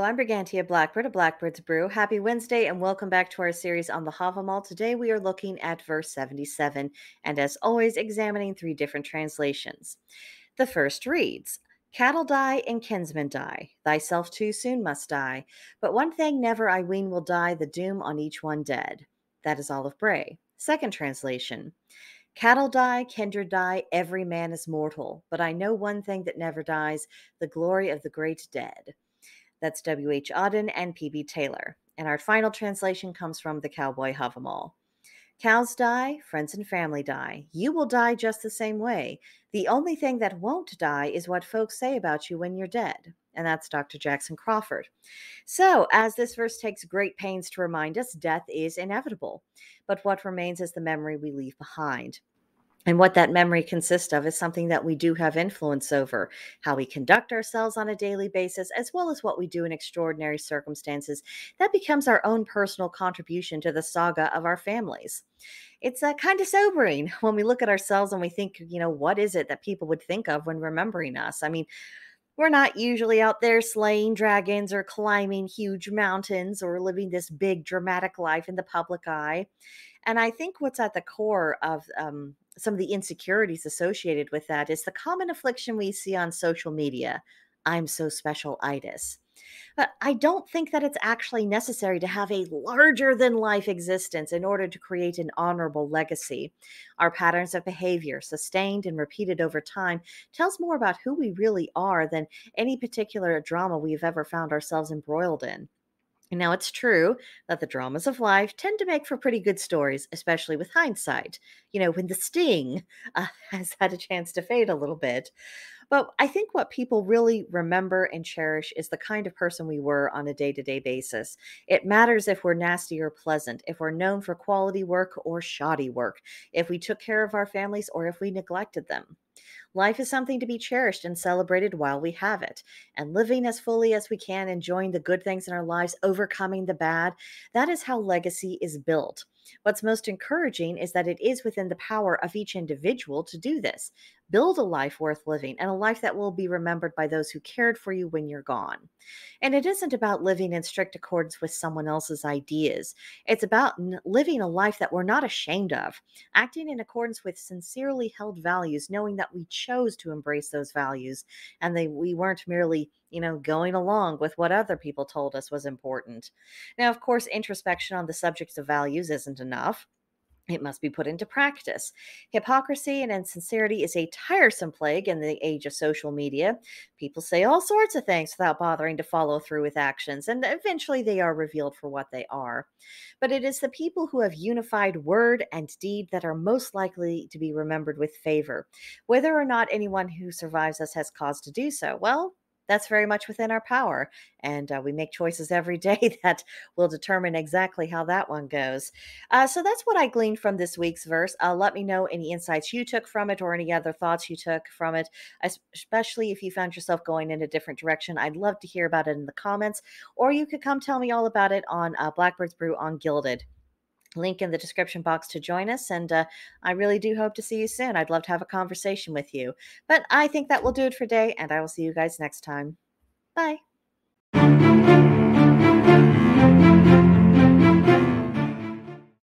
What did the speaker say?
I'm Brigantia Blackbird, a Blackbird's Brew. Happy Wednesday and welcome back to our series on the Havamal. Today we are looking at verse 77 and as always examining 3 different translations. The first reads, "Cattle die and kinsmen die, thyself too soon must die, but one thing never I ween will die, the doom on each one dead." That is Olive Bray. Second translation, "Cattle die, kindred die, every man is mortal, but I know one thing that never dies, the glory of the great dead." That's W.H. Auden and P.B. Taylor. And our final translation comes from the Cowboy Havamal. "Cows die, friends and family die. You will die just the same way. The only thing that won't die is what folks say about you when you're dead." And that's Dr. Jackson Crawford. So, as this verse takes great pains to remind us, death is inevitable. But what remains is the memory we leave behind. And what that memory consists of is something that we do have influence over, how we conduct ourselves on a daily basis, as well as what we do in extraordinary circumstances. That becomes our own personal contribution to the saga of our families. It's kind of sobering when we look at ourselves and we think, what is it that people would think of when remembering us? I mean, we're not usually out there slaying dragons or climbing huge mountains or living this big dramatic life in the public eye. And I think what's at the core of some of the insecurities associated with that is the common affliction we see on social media. I'm so special-itis. But I don't think that it's actually necessary to have a larger-than-life existence in order to create an honorable legacy. Our patterns of behavior, sustained and repeated over time, tells more about who we really are than any particular drama we've ever found ourselves embroiled in. Now, it's true that the dramas of life tend to make for pretty good stories, especially with hindsight, when the sting has had a chance to fade a little bit. But I think what people really remember and cherish is the kind of person we were on a day-to-day basis. It matters if we're nasty or pleasant, if we're known for quality work or shoddy work, if we took care of our families or if we neglected them. Life is something to be cherished and celebrated while we have it. And living as fully as we can, enjoying the good things in our lives, overcoming the bad, that is how legacy is built. What's most encouraging is that it is within the power of each individual to do this. Build a life worth living and a life that will be remembered by those who cared for you when you're gone. And it isn't about living in strict accordance with someone else's ideas. It's about living a life that we're not ashamed of, acting in accordance with sincerely held values, knowing that we chose to embrace those values and we weren't merely, going along with what other people told us was important. Now, of course, introspection on the subjects of values isn't enough. It must be put into practice. Hypocrisy and insincerity is a tiresome plague in the age of social media. People say all sorts of things without bothering to follow through with actions, and eventually they are revealed for what they are. But it is the people who have unified word and deed that are most likely to be remembered with favor. Whether or not anyone who survives us has cause to do so, well, that's very much within our power, and we make choices every day that will determine exactly how that one goes. So that's what I gleaned from this week's verse. Let me know any insights you took from it or any other thoughts you took from it, especially if you found yourself going in a different direction. I'd love to hear about it in the comments, or you could come tell me all about it on Blackbird's Brew on Gilded. Link in the description box to join us, and I really do hope to see you soon. I'd love to have a conversation with you. But I think that will do it for today, and I will see you guys next time. Bye.